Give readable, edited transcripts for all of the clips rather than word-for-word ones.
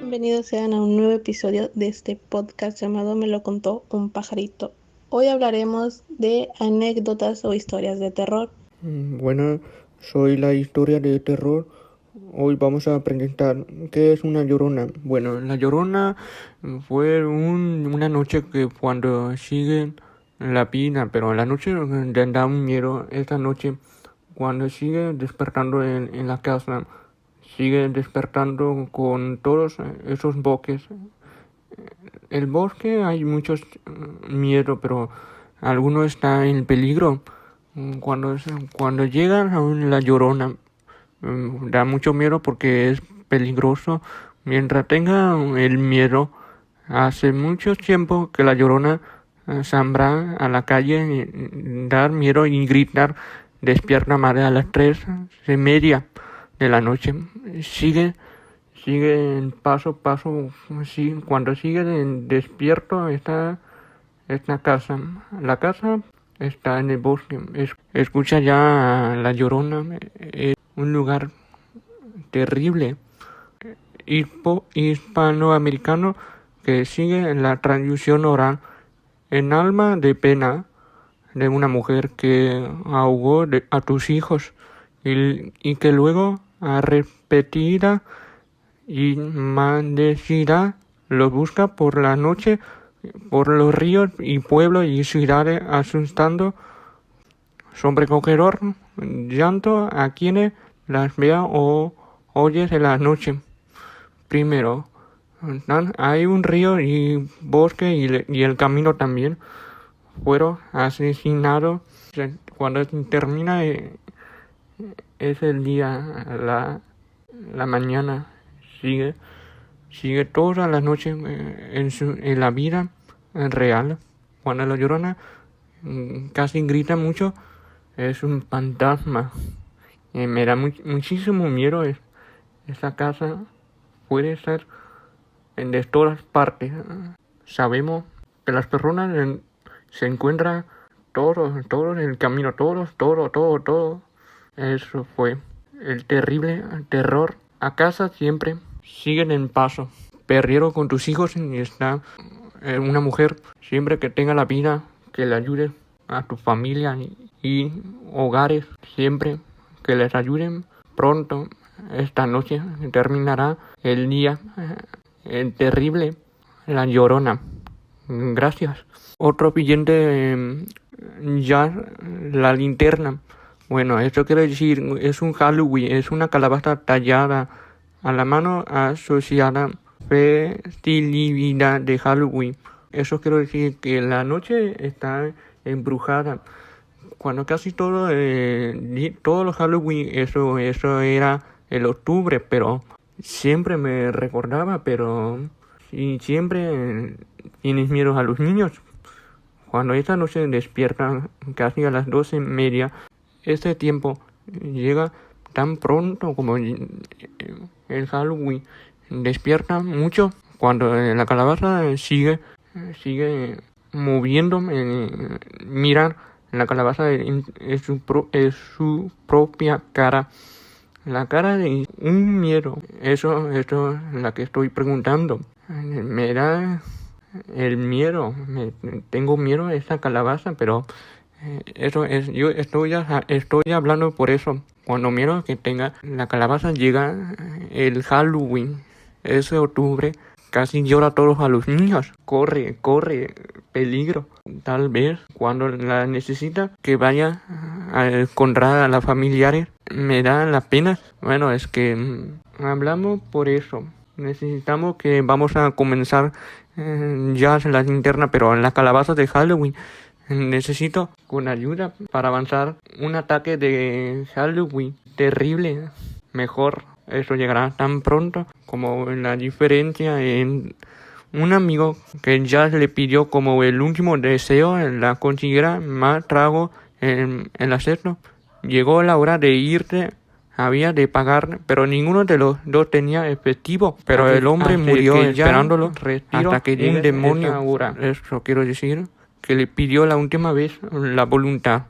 Bienvenidos sean a un nuevo episodio de este podcast llamado Me lo contó un pajarito. Hoy hablaremos de anécdotas o historias de terror. Bueno, soy la historia de terror. Hoy vamos a presentar qué es una llorona. Bueno, la llorona fue una noche que cuando sigue la vida, pero la noche da un miedo. Esta noche, cuando sigue despertando en la casa, sigue despertando con todos esos bosques. El bosque hay muchos miedo, pero alguno está en peligro. Cuando llega a la llorona, da mucho miedo porque es peligroso. Mientras tenga el miedo, hace mucho tiempo que la llorona saldrá a la calle, dar miedo y gritar, despierta madre a las 3:30 de la noche. Sigue paso a paso, sí, cuando sigue despierto está esta casa. La casa está en el bosque. Escucha ya la llorona. Es un lugar terrible. Hispanoamericano que sigue la tradición oral en alma de pena de una mujer que ahogó a tus hijos y que luego a repetida y maldecida los busca por la noche por los ríos y pueblos y ciudades asustando sobrecogedor llanto a quienes las vea o oyes en la noche. Primero, hay un río y bosque y el camino también fueron asesinados. Cuando termina es el día, la mañana sigue toda la noche en la vida real. Cuando la llorona casi grita mucho, es un fantasma. Me da muchísimo miedo. Esa casa puede ser de todas partes. Sabemos que las personas se encuentran todos en el camino, todo. Eso fue el terrible terror. A casa siempre siguen en paso. Perrero con tus hijos y está una mujer siempre que tenga la vida que le ayude a tu familia y hogares siempre que les ayuden pronto. Esta noche terminará el día el terrible la llorona. Gracias. Otro pillante ya la linterna. Bueno, esto quiere decir es un Halloween, es una calabaza tallada a la mano asociada festividad de Halloween. Eso quiere decir que la noche está embrujada. Cuando casi todos los Halloween, eso era el octubre, pero siempre me recordaba, pero y siempre tienes miedo a los niños. Cuando esta noche despiertan casi a las 12:30, este tiempo llega tan pronto como el Halloween. Despierta mucho cuando la calabaza sigue moviendo. Miran la calabaza es su propia cara. La cara de un miedo. Eso es la que estoy preguntando. Me da el miedo. Tengo miedo a esa calabaza, pero eso es. Yo estoy hablando por eso. Cuando miedo que tenga la calabaza llega el Halloween. Ese octubre casi llora a todos a los niños. Corre, peligro. Tal vez cuando la necesita que vaya a encontrar a las familiares. Me da la pena. Bueno, es que hablamos por eso. Necesitamos que vamos a comenzar ya en la linterna, pero en las calabazas de Halloween. Necesito con ayuda para avanzar un ataque de Halloween terrible. Mejor eso llegará tan pronto como la diferencia en un amigo que ya le pidió como el último deseo la consiguiera más trago en el hacerlo. Llegó la hora de irte. Había de pagar, pero ninguno de los dos tenía efectivo. Pero el hombre murió esperándolo hasta que un demonio, eso quiero decir, que le pidió la última vez la voluntad.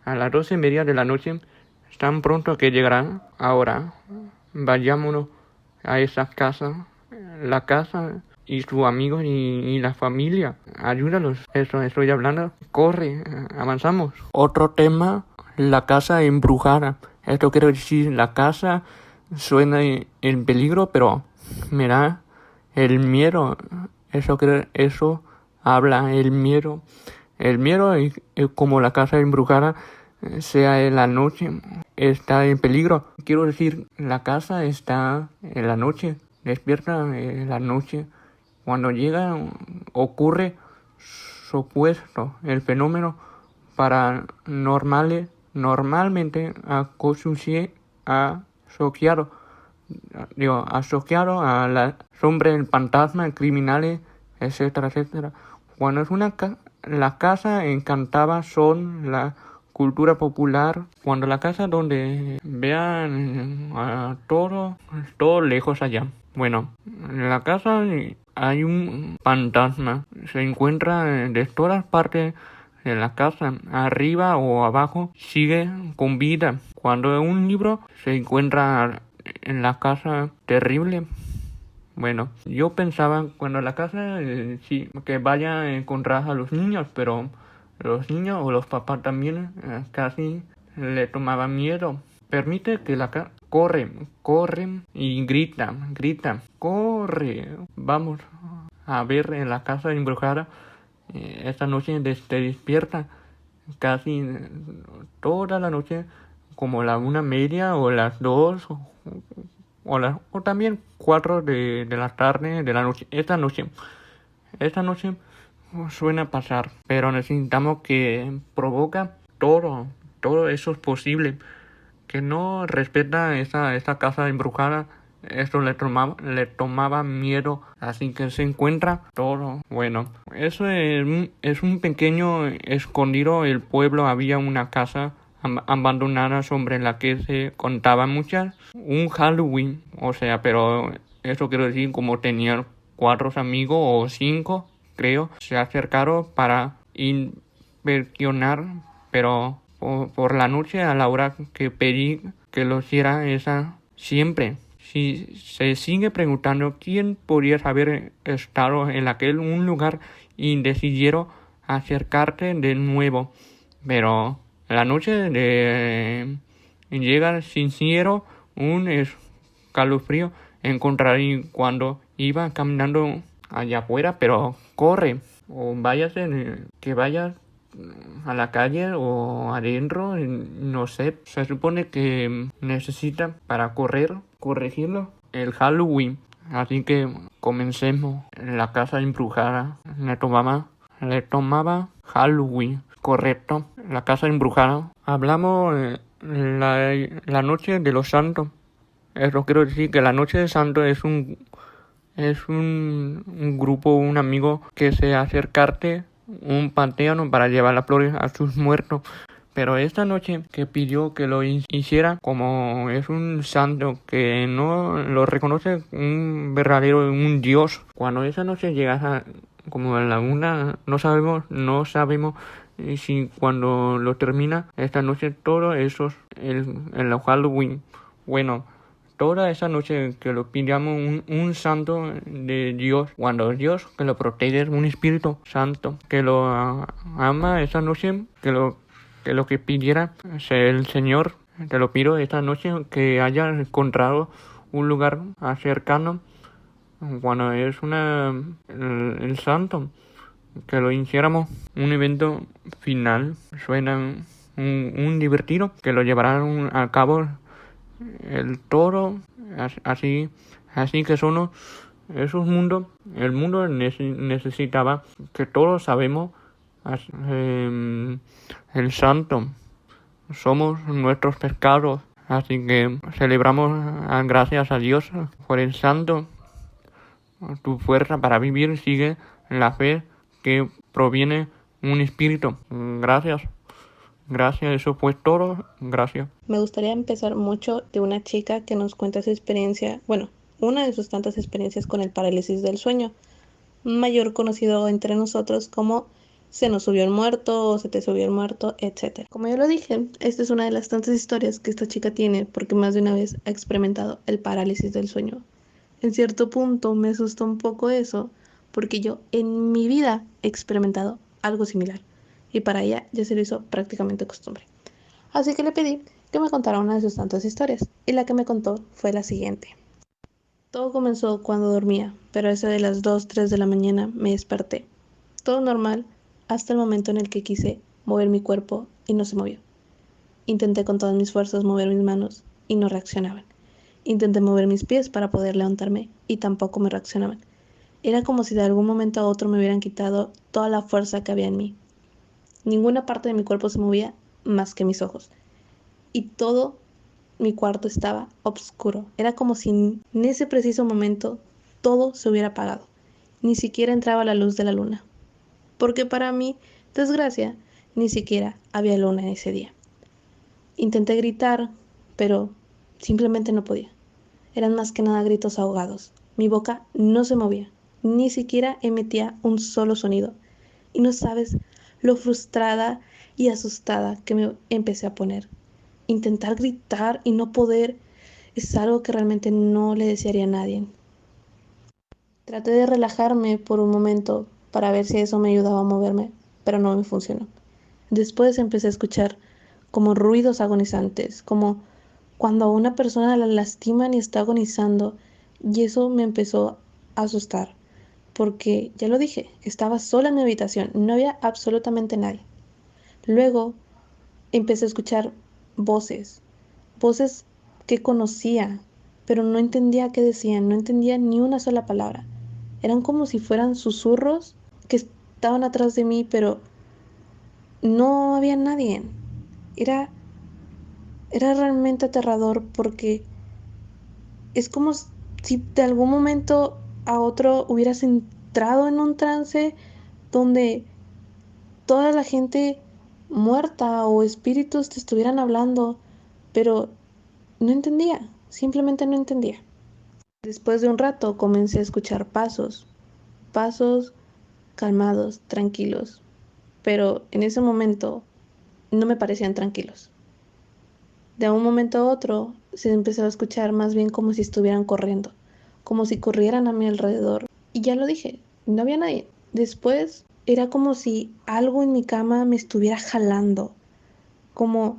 A las 12:30 de la noche tan pronto que llegarán. Ahora, vayámonos a esa casa, la casa y sus amigos y la familia. Ayúdalos, eso estoy hablando. Corre, avanzamos. Otro tema, la casa embrujada. Esto quiere decir, la casa suena en peligro, pero mira, el miedo, eso habla el miedo. El miedo es como la casa embrujada, sea en la noche, está en peligro. Quiero decir, la casa está en la noche, despierta en la noche. Cuando llega, ocurre supuesto el fenómeno paranormal, normalmente asociado a la sombra, el fantasma, criminales, etcétera, etcétera. Cuando es la casa encantada son la cultura popular. Cuando la casa donde vean a todo lejos allá. Bueno, en la casa hay un fantasma. Se encuentra de todas partes de la casa, arriba o abajo, sigue con vida. Cuando un libro se encuentra en la casa, terrible. Bueno, yo pensaba cuando la casa sí, que vaya a encontrar a los niños, pero los niños o los papás también casi le tomaban miedo. Permite que la casa corre y grita, corre. Vamos a ver en la casa embrujada. Esta noche se despierta casi toda la noche, como la 1:30 o las 2 o también 4 de la tarde de la noche. Esta noche suena pasar, pero necesitamos que provoca todo eso es posible. Que no respeta esa casa embrujada, eso le tomaba miedo, así que se encuentra todo. Bueno, eso es un pequeño escondido. El pueblo había una casa abandonada sobre la que se contaban un Halloween, o sea, pero eso quiero decir, como tenían 4 amigos o 5, creo, se acercaron para inspeccionar, pero por la noche, a la hora que pedí que lo hiciera esa siempre. Si se sigue preguntando quién podría haber estado en un lugar y decidieron acercarte de nuevo. Pero la noche llega sincero un escalofrío encontrarí cuando iba caminando allá afuera, pero corre o que vayas a la calle o adentro, no sé, se supone que necesita para corregirlo el Halloween. Así que comencemos. La casa embrujada le tomaba Halloween, correcto. La casa embrujada. Hablamos la noche de los santos. Eso quiero decir que la noche de santos es un grupo, un amigo que se acercarte un panteón para llevar las flores a sus muertos. Pero esta noche que pidió que lo hiciera, como es un santo que no lo reconoce un verdadero dios. Cuando esa noche llegas como a la 1, no sabemos si cuando lo termina esta noche todo eso el Halloween. Bueno, toda esa noche que lo pidamos un santo de Dios, cuando Dios que lo protege es un Espíritu Santo que lo ama esa noche, que lo que pidiera el Señor, te lo pido esta noche que haya encontrado un lugar cercano cuando es el santo, que lo hiciéramos un evento final, suena un divertido, que lo llevarán a cabo el toro, así que son esos mundos. El mundo necesitaba que todos sabemos el santo, somos nuestros pecados, así que celebramos gracias a Dios por el santo. Tu fuerza para vivir sigue la fe que proviene un espíritu. Gracias, eso fue todo. Gracias. Me gustaría empezar mucho de una chica que nos cuenta su experiencia, bueno, una de sus tantas experiencias con el parálisis del sueño, mayor conocido entre nosotros como se nos subió el muerto o se te subió el muerto, etc. Como ya lo dije, esta es una de las tantas historias que esta chica tiene porque más de una vez ha experimentado el parálisis del sueño. En cierto punto me asustó un poco eso porque yo en mi vida he experimentado algo similar y para ella ya se le hizo prácticamente costumbre. Así que le pedí que me contara una de sus tantas historias y la que me contó fue la siguiente. Todo comenzó cuando dormía, pero a eso de las 2, 3 de la mañana me desperté. Todo normal hasta el momento en el que quise mover mi cuerpo y no se movió. Intenté con todas mis fuerzas mover mis manos y no reaccionaban. Intenté mover mis pies para poder levantarme y tampoco me reaccionaban. Era como si de algún momento a otro me hubieran quitado toda la fuerza que había en mí. Ninguna parte de mi cuerpo se movía más que mis ojos. Y todo mi cuarto estaba oscuro. Era como si en ese preciso momento todo se hubiera apagado. Ni siquiera entraba la luz de la luna. Porque para mi desgracia, ni siquiera había luna ese día. Intenté gritar, pero simplemente no podía. Eran más que nada gritos ahogados. Mi boca no se movía, ni siquiera emitía un solo sonido. Y no sabes lo frustrada y asustada que me empecé a poner. Intentar gritar y no poder es algo que realmente no le desearía a nadie. Traté de relajarme por un momento para ver si eso me ayudaba a moverme, pero no me funcionó. Después empecé a escuchar como ruidos agonizantes, como cuando a una persona la lastiman y está agonizando, y eso me empezó a asustar, porque ya lo dije, estaba sola en mi habitación, no había absolutamente nadie. Luego empecé a escuchar voces, voces que conocía, pero no entendía qué decían, no entendía ni una sola palabra. Eran como si fueran susurros que estaban atrás de mí, pero no había nadie. Era, era realmente aterrador porque es como si de algún momento a otro hubieras entrado en un trance donde toda la gente muerta o espíritus te estuvieran hablando, pero no entendía, simplemente no entendía. Después de un rato comencé a escuchar pasos, pasos calmados, tranquilos, pero en ese momento no me parecían tranquilos. De un momento a otro se empezó a escuchar más bien como si estuvieran corriendo, como si corrieran a mi alrededor. Y ya lo dije, no había nadie. Después era como si algo en mi cama me estuviera jalando, como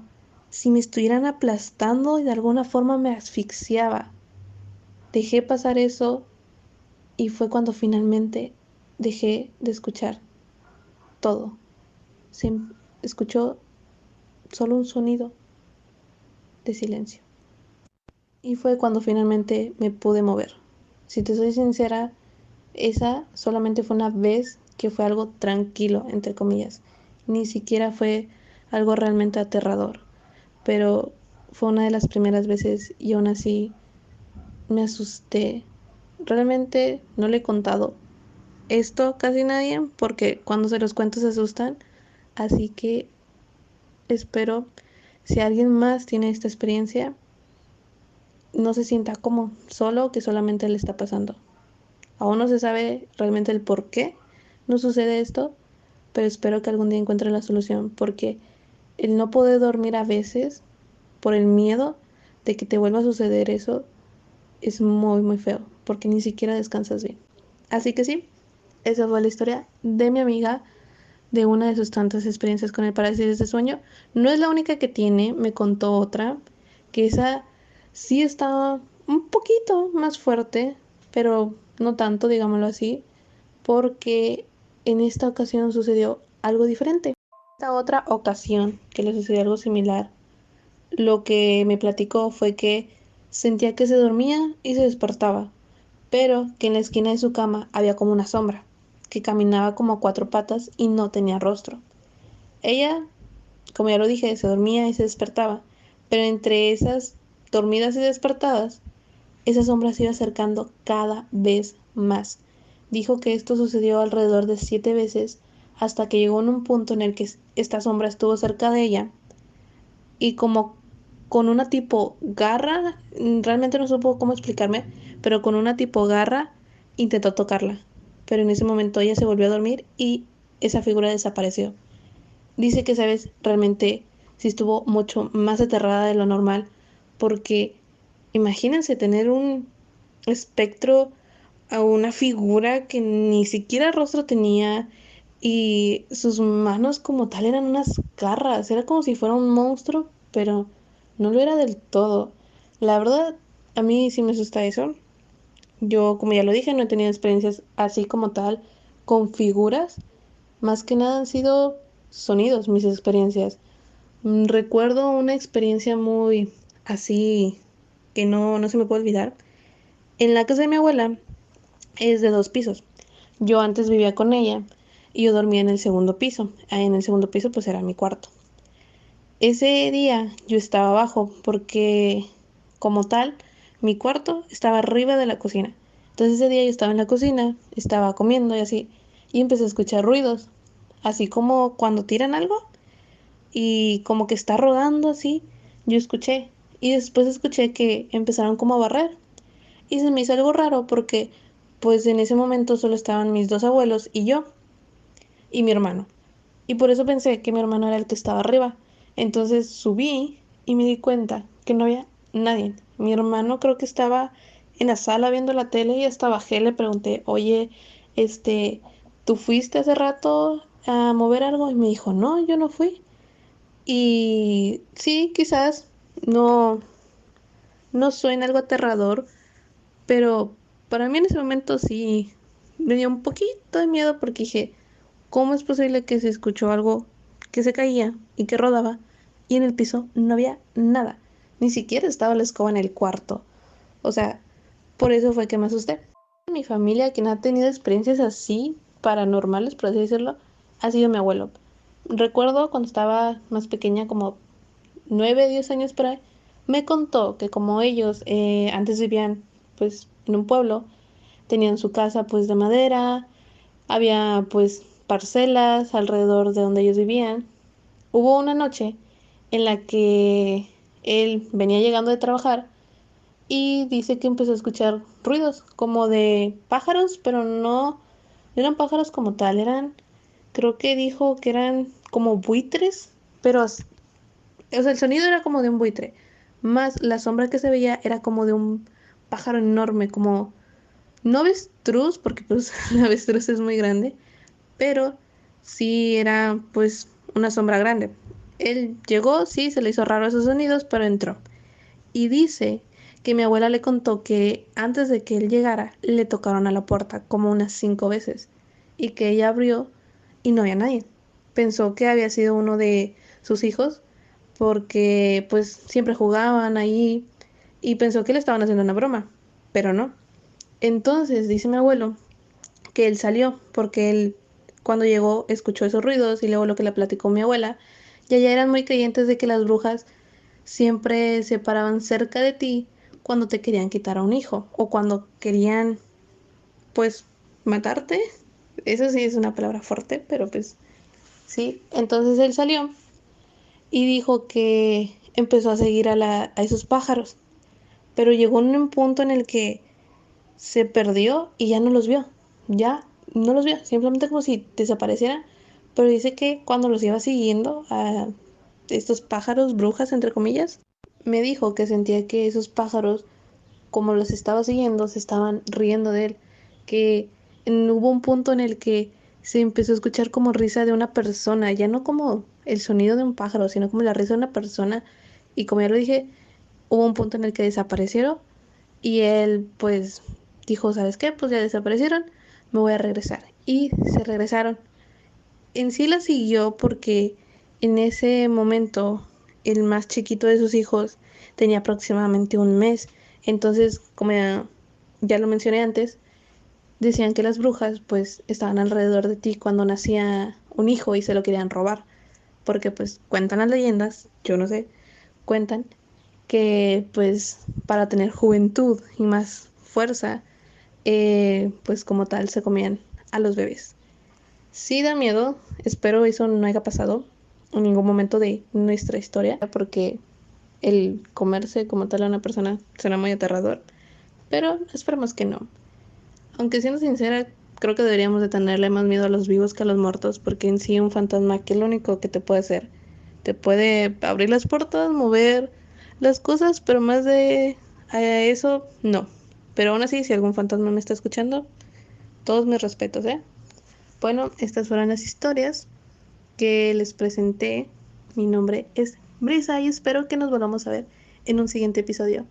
si me estuvieran aplastando y de alguna forma me asfixiaba. Dejé pasar eso y fue cuando finalmente dejé de escuchar todo. Se escuchó solo un sonido de silencio. Y fue cuando finalmente me pude mover. Si te soy sincera, esa solamente fue una vez que fue algo tranquilo, entre comillas. Ni siquiera fue algo realmente aterrador. Pero fue una de las primeras veces y aún así me asusté. Realmente no le he contado esto a casi nadie porque cuando se los cuento se asustan. Así que espero si alguien más tiene esta experiencia no se sienta como solo que solamente le está pasando. Aún no se sabe realmente el por qué no sucede esto, pero espero que algún día encuentre la solución, porque el no poder dormir a veces por el miedo de que te vuelva a suceder eso es muy muy feo, porque ni siquiera descansas bien. Así que sí, esa fue la historia de mi amiga, de una de sus tantas experiencias con el parálisis de sueño. No es la única que tiene, me contó otra, que esa sí estaba un poquito más fuerte, pero no tanto, digámoslo así, porque en esta ocasión sucedió algo diferente. Esta otra ocasión que le sucedió algo similar, lo que me platicó fue que sentía que se dormía y se despertaba, pero que en la esquina de su cama había como una sombra, que caminaba como a cuatro patas y no tenía rostro. Ella, como ya lo dije, se dormía y se despertaba, pero entre esas dormidas y despertadas, esa sombra se iba acercando cada vez más. Dijo que esto sucedió alrededor de 7 veces hasta que llegó en un punto en el que esta sombra estuvo cerca de ella y como con una tipo garra, realmente no supo cómo explicarme, pero con una tipo garra intentó tocarla. Pero en ese momento ella se volvió a dormir y esa figura desapareció. Dice que, sabes, realmente sí estuvo mucho más aterrada de lo normal, porque imagínense tener un espectro a una figura que ni siquiera rostro tenía y sus manos como tal eran unas garras, era como si fuera un monstruo, pero no lo era del todo. La verdad, a mí sí me asusta eso. Yo, como ya lo dije, no he tenido experiencias así como tal con figuras. Más que nada han sido sonidos mis experiencias. Recuerdo una experiencia muy así que no se me puede olvidar. En la casa de mi abuela es de 2 pisos. Yo antes vivía con ella y yo dormía en el segundo piso. Ahí en el segundo piso pues era mi cuarto. Ese día yo estaba abajo porque como tal mi cuarto estaba arriba de la cocina. Entonces ese día yo estaba en la cocina, estaba comiendo y así, y empecé a escuchar ruidos, así como cuando tiran algo y como que está rodando así, yo escuché. Y después escuché que empezaron como a barrer. Y se me hizo algo raro porque pues en ese momento solo estaban mis 2 abuelos y yo y mi hermano. Y por eso pensé que mi hermano era el que estaba arriba. Entonces subí y me di cuenta que no había nadie. Mi hermano creo que estaba en la sala viendo la tele y hasta bajé, le pregunté, oye, este, ¿tú fuiste hace rato a mover algo? Y me dijo, no, yo no fui. Y sí, quizás no, no suena algo aterrador, pero para mí en ese momento sí me dio un poquito de miedo porque dije, ¿cómo es posible que se escuchó algo que se caía y que rodaba y en el piso no había nada? Ni siquiera estaba la escoba en el cuarto. O sea, por eso fue que me asusté. Mi familia, quien ha tenido experiencias así, paranormales, por así decirlo, ha sido mi abuelo. Recuerdo cuando estaba más pequeña, como 9, 10 años por ahí, me contó que como ellos antes vivían pues en un pueblo, tenían su casa pues de madera, había pues parcelas alrededor de donde ellos vivían. Hubo una noche en la que él venía llegando de trabajar y dice que empezó a escuchar ruidos como de pájaros, pero no eran pájaros como tal, eran, creo que dijo que eran como buitres, pero, o sea, el sonido era como de un buitre, más la sombra que se veía era como de un pájaro enorme, como, no avestruz, porque pues la avestruz es muy grande, pero sí era pues una sombra grande. Él llegó, sí, se le hizo raro esos sonidos, pero entró. Y dice que mi abuela le contó que antes de que él llegara, le tocaron a la puerta como unas 5 veces y que ella abrió y no había nadie. Pensó que había sido uno de sus hijos porque pues siempre jugaban ahí y pensó que le estaban haciendo una broma, pero no. Entonces dice mi abuelo que él salió porque él cuando llegó escuchó esos ruidos y luego lo que le platicó mi abuela, y allá eran muy creyentes de que las brujas siempre se paraban cerca de ti cuando te querían quitar a un hijo o cuando querían, pues, matarte. Eso sí es una palabra fuerte, pero pues sí. Entonces él salió y dijo que empezó a seguir a esos pájaros, pero llegó en un punto en el que se perdió y ya no los vio. Ya no los vio, simplemente como si desaparecieran. Pero dice que cuando los iba siguiendo a estos pájaros, brujas, entre comillas, me dijo que sentía que esos pájaros, como los estaba siguiendo, se estaban riendo de él, que hubo un punto en el que se empezó a escuchar como risa de una persona, ya no como el sonido de un pájaro, sino como la risa de una persona. Y como ya lo dije, hubo un punto en el que desaparecieron y él pues dijo, ¿sabes qué? Pues ya desaparecieron, me voy a regresar. Y se regresaron. En sí la siguió porque en ese momento el más chiquito de sus hijos tenía aproximadamente un mes. Entonces, como ya lo mencioné antes, decían que las brujas pues estaban alrededor de ti cuando nacía un hijo y se lo querían robar. Porque pues cuentan las leyendas, yo no sé, cuentan que pues para tener juventud y más fuerza, pues como tal se comían a los bebés. Sí da miedo, espero eso no haya pasado en ningún momento de nuestra historia, porque el comerse como tal a una persona será muy aterrador, pero esperemos que no. Aunque siendo sincera, creo que deberíamos de tenerle más miedo a los vivos que a los muertos, porque en sí un fantasma, ¿qué es lo único que te puede hacer? Te puede abrir las puertas, mover las cosas, pero más de a eso, no. Pero aún así, si algún fantasma me está escuchando, todos mis respetos, ¿eh? Bueno, estas fueron las historias que les presenté. Mi nombre es Brisa y espero que nos volvamos a ver en un siguiente episodio.